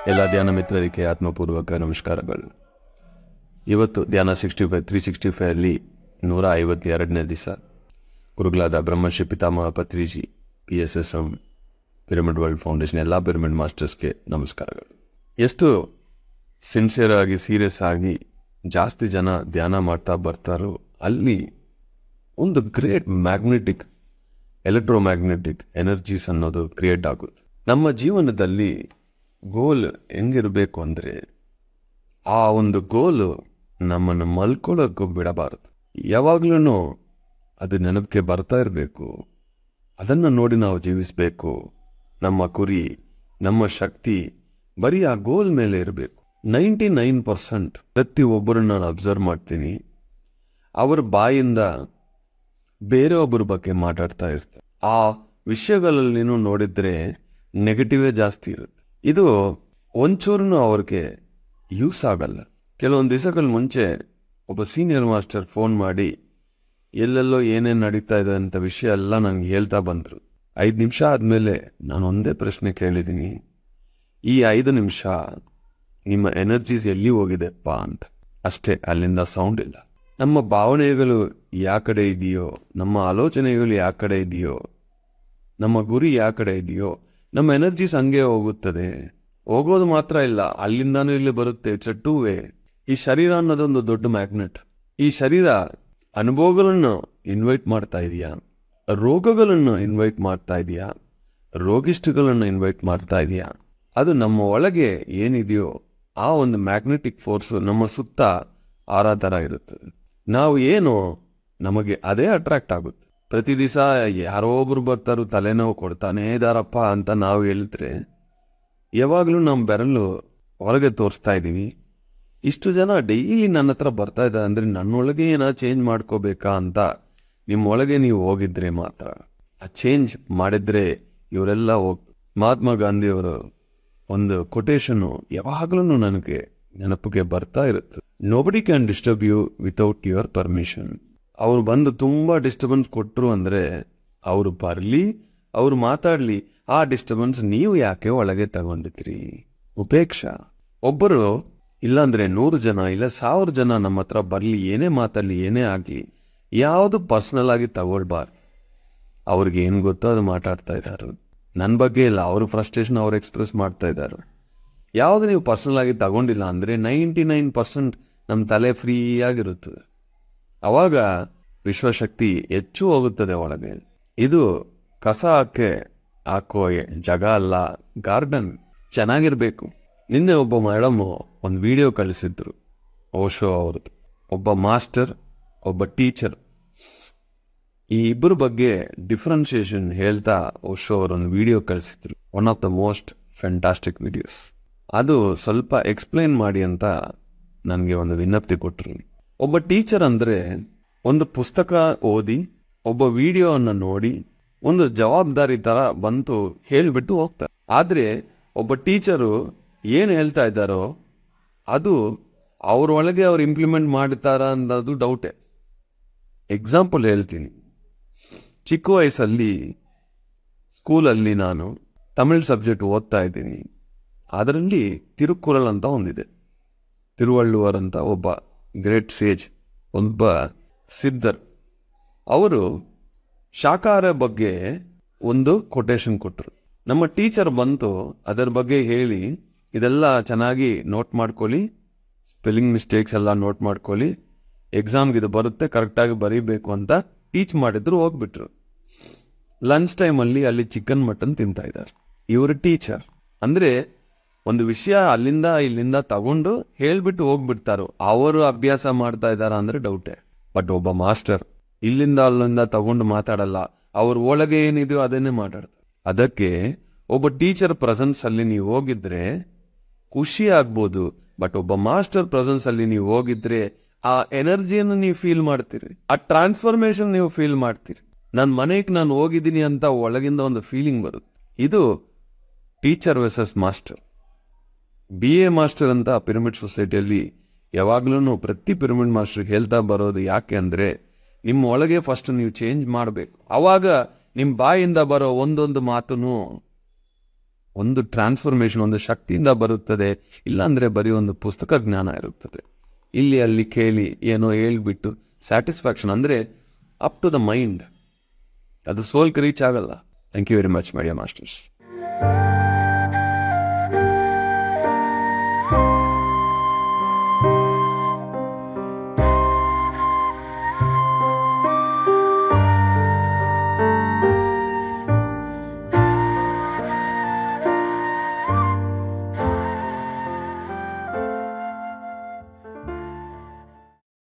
ಎಲ್ಲ ಧ್ಯಾನ ಮಿತ್ರರಿಗೆ ಆತ್ಮಪೂರ್ವಕ ನಮಸ್ಕಾರಗಳು. ಇವತ್ತು ಧ್ಯಾನ 365 ಅಲ್ಲಿ 152ನೇ ದಿವಸ. ಗುರುಗಳಾದ ಬ್ರಹ್ಮಶ್ರೀ ಪಿತಾಮಹ Patriji, PSSM, pyramid world foundation ಎಲ್ಲ ಪಿರಮಿಡ್ ಮಾಸ್ಟರ್ಸ್ಗೆ ನಮಸ್ಕಾರಗಳು. ಎಷ್ಟು ಸಿನ್ಸಿಯರ್ ಆಗಿ ಸೀರಿಯಸ್ ಆಗಿ ಜಾಸ್ತಿ ಜನ ಧ್ಯಾನ ಮಾಡ್ತಾ ಬರ್ತಾರೋ ಅಲ್ಲಿ ಒಂದು ಗ್ರೇಟ್ ಮ್ಯಾಗ್ನೆಟಿಕ್ ಎಲೆಕ್ಟ್ರೋಮ್ಯಾಗ್ನೆಟಿಕ್ ಎನರ್ಜೀಸ್ ಅನ್ನೋದು ಕ್ರಿಯೇಟ್ ಆಗುತ್ತೆ. ನಮ್ಮ ಜೀವನದಲ್ಲಿ ಗೋಲ್ ಹೆಂಗಿರಬೇಕು ಅಂದರೆ ಆ ಒಂದು ಗೋಲು ನಮ್ಮನ್ನು ಮಲ್ಕೊಳ್ಳೋಕ್ಕೂ ಬಿಡಬಾರದು. ಯಾವಾಗ್ಲೂ ಅದು ನೆನಪಿಗೆ ಬರ್ತಾ ಇರಬೇಕು. ಅದನ್ನು ನೋಡಿ ನಾವು ಜೀವಿಸಬೇಕು. ನಮ್ಮ ಕುರಿ, ನಮ್ಮ ಶಕ್ತಿ ಬರೀ ಆ ಗೋಲ್ ಮೇಲೆ ಇರಬೇಕು. 99% ಪ್ರತಿಯೊಬ್ಬರನ್ನ ನಾನು ಅಬ್ಸರ್ವ್ ಮಾಡ್ತೀನಿ, ಅವರ ಬಾಯಿಂದ ಬೇರೆಯೊಬ್ಬರ ಬಗ್ಗೆ ಮಾತಾಡ್ತಾ ಇರ್ತಾರೆ. ಆ ವಿಷಯಗಳಲ್ಲಿ ನೋಡಿದ್ರೆ ನೆಗೆಟಿವೇ ಜಾಸ್ತಿ ಇರುತ್ತೆ. ಇದು ಒಂಚೂರು ಅವ್ರಿಗೆ ಯೂಸ್ ಆಗಲ್ಲ. ಕೆಲವೊಂದು ದಿವಸಗಳ ಮುಂಚೆ ಒಬ್ಬ ಸೀನಿಯರ್ ಮಾಸ್ಟರ್ ಫೋನ್ ಮಾಡಿ ಎಲ್ಲೆಲ್ಲೋ ಏನೇನು ನಡೀತಾ ಇದೆ ಅಂತ ವಿಷಯ ಎಲ್ಲ ನನಗೆ ಹೇಳ್ತಾ ಬಂದರು. 5 ನಿಮಿಷ ಆದಮೇಲೆ ನಾನು ಒಂದೇ ಪ್ರಶ್ನೆ ಕೇಳಿದ್ದೀನಿ, ಈ 5 ನಿಮಿಷ ನಿಮ್ಮ ಎನರ್ಜೀಸ್ ಎಲ್ಲಿ ಹೋಗಿದೆಪ್ಪ ಅಂತ. ಅಷ್ಟೇ, ಅಲ್ಲಿಂದ ಸೌಂಡ್ ಇಲ್ಲ. ನಮ್ಮ ಭಾವನೆಗಳು ಯಾವ ಕಡೆ ಇದೆಯೋ, ನಮ್ಮ ಆಲೋಚನೆಗಳು ಯಾವ ಕಡೆ ಇದೆಯೋ, ನಮ್ಮ ಗುರಿ ಯಾವ ಕಡೆ ಇದೆಯೋ, ನಮ್ಮ ಎನರ್ಜೀಸ್ ಹಂಗೆ ಹೋಗುತ್ತದೆ. ಹೋಗೋದು ಮಾತ್ರ ಇಲ್ಲ, ಅಲ್ಲಿಂದಾನು ಇಲ್ಲಿ ಬರುತ್ತೆ. It's a 2 way. ಈ ಶರೀರ ಅನ್ನೋದೊಂದು ದೊಡ್ಡ ಮ್ಯಾಗ್ನೆಟ್. ಈ ಶರೀರ ಅನುಭವಗಳನ್ನು ಇನ್ವೈಟ್ ಮಾಡ್ತಾ ಇದೆಯಾ, ರೋಗಗಳನ್ನು ಇನ್ವೈಟ್ ಮಾಡ್ತಾ ಇದೆಯಾ, ರೋಗಿಷ್ಠಗಳನ್ನು ಇನ್ವೈಟ್ ಮಾಡ್ತಾ ಇದೆಯಾ? ಅದು ನಮ್ಮ ಒಳಗೆ ಏನಿದೆಯೋ ಆ ಒಂದು ಮ್ಯಾಗ್ನೆಟಿಕ್ ಫೋರ್ಸ್ ನಮ್ಮ ಸುತ್ತ ಥರ ಇರುತ್ತದೆ. ನಾವು ಏನು ನಮಗೆ ಅದೇ ಅಟ್ರಾಕ್ಟ್ ಆಗುತ್ತೆ. ಪ್ರತಿ ದಿವಸ ಯಾರೋ ಒಬ್ರು ಬರ್ತಾರೋ ತಲೆನೋವು ಕೊಡ್ತಾನೇ ಇದಾರಪ್ಪ ಅಂತ ನಾವು ಹೇಳಿದ್ರೆ ಯಾವಾಗಲೂ ನಮ್ಮ ಬೆರಳು ಹೊರಗೆ ತೋರಿಸ್ತಾ ಇದ್ದೀವಿ. ಇಷ್ಟು ಜನ ಡೈಲಿ ನನ್ನ ಹತ್ರ ಬರ್ತಾ ಇದ್ದಾರೆ ಅಂದರೆ ನನ್ನೊಳಗೆ ಏನೋ ಚೇಂಜ್ ಮಾಡ್ಕೋಬೇಕಾ ಅಂತ ನಿಮ್ಮೊಳಗೆ ನೀವು ಹೋಗಿದ್ರೆ ಮಾತ್ರ ಆ ಚೇಂಜ್ ಮಾಡಿದ್ರೆ ಇವರೆಲ್ಲ ಮಹಾತ್ಮ ಗಾಂಧಿಯವರು ಒಂದು ಕೊಟೇಶನ್ನು ಯಾವಾಗಲೂ ನನಗೆ ನೆನಪಿಗೆ ಬರ್ತಾ ಇರುತ್ತೆ. Nobody can disturb you without your permission. ಅವ್ರು ಬಂದು ತುಂಬ ಡಿಸ್ಟರ್ಬೆನ್ಸ್ ಕೊಟ್ಟರು ಅಂದರೆ ಅವರು ಬರಲಿ, ಅವ್ರು ಮಾತಾಡಲಿ, ಆ ಡಿಸ್ಟರ್ಬೆನ್ಸ್ ನೀವು ಯಾಕೆ ಒಳಗೆ ತಗೊಂಡಿದ್ರಿ? ಉಪೇಕ್ಷಾ. ಒಬ್ಬರು ಇಲ್ಲಾಂದ್ರೆ 100 ಜನ ಇಲ್ಲ 1000 ಜನ ನಮ್ಮ ಹತ್ರ ಬರಲಿ, ಏನೇ ಮಾತಾಡಲಿ, ಏನೇ ಆಗಲಿ, ಯಾವುದು ಪರ್ಸನಲ್ ಆಗಿ ತಗೊಳ್ಬಾರ್ದು. ಅವ್ರಿಗೆ ಏನು ಗೊತ್ತೋ ಅದು ಮಾತಾಡ್ತಾ ಇದ್ದಾರೆ. ನನ್ನ ಬಗ್ಗೆ ಇಲ್ಲ, ಅವ್ರ ಫ್ರಸ್ಟ್ರೇಷನ್ ಅವ್ರು ಎಕ್ಸ್ಪ್ರೆಸ್ ಮಾಡ್ತಾ ಇದ್ದಾರೆ. ಯಾವುದು ನೀವು ಪರ್ಸನಲ್ ಆಗಿ ತಗೊಂಡಿಲ್ಲ ಅಂದರೆ 99% ನಮ್ಮ ತಲೆ ಫ್ರೀ ಆಗಿರುತ್ತದೆ. ಅವಾಗ ವಿಶ್ವಶಕ್ತಿ ಹೆಚ್ಚು ಹೋಗುತ್ತದೆ ಒಳಗೆ. ಇದು ಕಸ ಹಾಕೋ ಜಾಗ ಅಲ್ಲ, ಗಾರ್ಡನ್. ಚೆನ್ನಾಗಿರ್ಬೇಕು. ನಿನ್ನೆ ಒಬ್ಬ ಮೇಡಮ್ ಒಂದು ವಿಡಿಯೋ ಕಳಿಸಿದ್ರು, ಓಶೋ ಅವ್ರದ್ದು. ಒಬ್ಬ ಮಾಸ್ಟರ್, ಒಬ್ಬ ಟೀಚರ್, ಈ ಇಬ್ಬರ ಬಗ್ಗೆ ಡಿಫ್ರೆನ್ಸಿಯೇಷನ್ ಹೇಳ್ತಾ ಓಶೋ ಅವರೊಂದು ವಿಡಿಯೋ ಕಳಿಸಿದ್ರು. One of the most fantastic videos. ಅದು ಸ್ವಲ್ಪ ಎಕ್ಸ್ಪ್ಲೈನ್ ಮಾಡಿ ಅಂತ ನನಗೆ ಒಂದು ವಿಜ್ಞಪ್ತಿ ಕೊಟ್ಟರು. ಒಬ್ಬ ಟೀಚರ್ ಅಂದರೆ ಒಂದು ಪುಸ್ತಕ ಓದಿ, ಒಬ್ಬ ವಿಡಿಯೋವನ್ನು ನೋಡಿ, ಒಂದು ಜವಾಬ್ದಾರಿ ಥರ ಬಂತು ಹೇಳಿಬಿಟ್ಟು ಹೋಗ್ತಾರೆ. ಆದರೆ ಒಬ್ಬ ಟೀಚರು ಏನು ಹೇಳ್ತಾ ಇದ್ದಾರೋ ಅದು ಅವ್ರೊಳಗೆ ಅವ್ರು ಇಂಪ್ಲಿಮೆಂಟ್ ಮಾಡ್ತಾರ ಅನ್ನೋದು ಡೌಟೇ. ಎಕ್ಸಾಂಪಲ್ ಹೇಳ್ತೀನಿ. ಚಿಕ್ಕ ವಯಸ್ಸಲ್ಲಿ ಸ್ಕೂಲಲ್ಲಿ ನಾನು ತಮಿಳ್ ಸಬ್ಜೆಕ್ಟ್ ಓದ್ತಾ ಇದ್ದೀನಿ. ಅದರಲ್ಲಿ ತಿರುಕ್ಕುರಲ್ ಅಂತ ಒಂದಿದೆ. ತಿರುವಳ್ಳುವರ್ ಅಂತ ಒಬ್ಬ ಗ್ರೇಟ್ ಸೇಜ್, ಒಬ್ಬ ಸಿದ್ಧರ್. ಅವರು ಶಾಕಾಹಾರ ಬಗ್ಗೆ ಒಂದು ಕೊಟೇಶನ್ ಕೊಟ್ಟರು. ನಮ್ಮ ಟೀಚರ್ ಬಂತು ಅದರ ಬಗ್ಗೆ ಹೇಳಿ, ಇದೆಲ್ಲ ಚೆನ್ನಾಗಿ ನೋಟ್ ಮಾಡ್ಕೊಳ್ಳಿ, ಸ್ಪೆಲ್ಲಿಂಗ್ ಮಿಸ್ಟೇಕ್ಸ್ ಎಲ್ಲ ನೋಟ್ ಮಾಡ್ಕೊಳ್ಳಿ, ಎಕ್ಸಾಮ್ಗೆ ಇದು ಬರುತ್ತೆ, ಕರೆಕ್ಟಾಗಿ ಬರೀಬೇಕು ಅಂತ ಟೀಚ್ ಮಾಡಿದ್ರು. ಹೋಗ್ಬಿಟ್ರು. ಲಂಚ್ ಟೈಮಲ್ಲಿ ಅಲ್ಲಿ ಚಿಕನ್ ಮಟನ್ ತಿಂತಾ ಇದ್ದಾರೆ. ಇವರು ಟೀಚರ್ ಅಂದರೆ ಒಂದು ವಿಷಯ ಅಲ್ಲಿಂದ ಇಲ್ಲಿಂದ ತಗೊಂಡು ಹೇಳ್ಬಿಟ್ಟು ಹೋಗ್ಬಿಡ್ತಾರೋ, ಅವರು ಅಭ್ಯಾಸ ಮಾಡ್ತಾ ಇದ್ದಾರ ಅಂದ್ರೆ ಡೌಟೇ. ಬಟ್ ಒಬ್ಬ ಮಾಸ್ಟರ್ ಇಲ್ಲಿಂದ ಅಲ್ಲಿಂದ ತಗೊಂಡು ಮಾತಾಡಲ್ಲ, ಅವ್ರ ಒಳಗೆ ಏನಿದೆಯೋ ಅದನ್ನೇ ಮಾತಾಡ್ತಾರೆ. ಅದಕ್ಕೆ ಒಬ್ಬ ಟೀಚರ್ ಪ್ರೆಸೆನ್ಸ್ ಅಲ್ಲಿ ನೀವು ಹೋಗಿದ್ರೆ ಖುಷಿ ಆಗ್ಬೋದು, ಬಟ್ ಒಬ್ಬ ಮಾಸ್ಟರ್ ಪ್ರೆಸೆನ್ಸ್ ಅಲ್ಲಿ ನೀವು ಹೋಗಿದ್ರೆ ಆ ಎನರ್ಜಿಯನ್ನು ನೀವು ಫೀಲ್ ಮಾಡ್ತೀರಿ, ಆ ಟ್ರಾನ್ಸ್ಫಾರ್ಮೇಶನ್ ನೀವು ಫೀಲ್ ಮಾಡ್ತೀರಿ. ನನ್ನ ಮನೆಗೆ ನಾನು ಹೋಗಿದ್ದೀನಿ ಅಂತ ಒಳಗಿಂದ ಒಂದು ಫೀಲಿಂಗ್ ಬರುತ್ತೆ. ಇದು teacher versus master. BA master ಅಂತ ಪಿರಮಿಡ್ ಸೊಸೈಟಿಯಲ್ಲಿ ಯಾವಾಗ್ಲೂ ಪ್ರತಿ ಪಿರಮಿಡ್ ಮಾಸ್ಟರ್ ಹೇಳ್ತಾ ಬರೋದು ಯಾಕೆ ಅಂದ್ರೆ, ನಿಮ್ಮ ಒಳಗೆ ಫಸ್ಟ್ ನೀವು ಚೇಂಜ್ ಮಾಡಬೇಕು. ಅವಾಗ ನಿಮ್ಮ ಬಾಯಿಂದ ಬರೋ ಒಂದೊಂದು ಮಾತನ್ನು ಒಂದು ಟ್ರಾನ್ಸ್ಫಾರ್ಮೇಶನ್, ಒಂದು ಶಕ್ತಿಯಿಂದ ಬರುತ್ತದೆ. ಇಲ್ಲಾಂದ್ರೆ ಬರೀ ಒಂದು ಪುಸ್ತಕ ಜ್ಞಾನ ಇರುತ್ತದೆ. ಇಲ್ಲಿ ಅಲ್ಲಿ ಕೇಳಿ ಏನೋ ಹೇಳ್ಬಿಟ್ಟು ಸ್ಯಾಟಿಸ್ಫ್ಯಾಕ್ಷನ್ ಅಂದ್ರೆ ಅಪ್ ಟು ದ ಮೈಂಡ್, ಅದು ಸೋಲ್ಗೆ ರೀಚ್ ಆಗಲ್ಲ. Thank you very much my dear masters.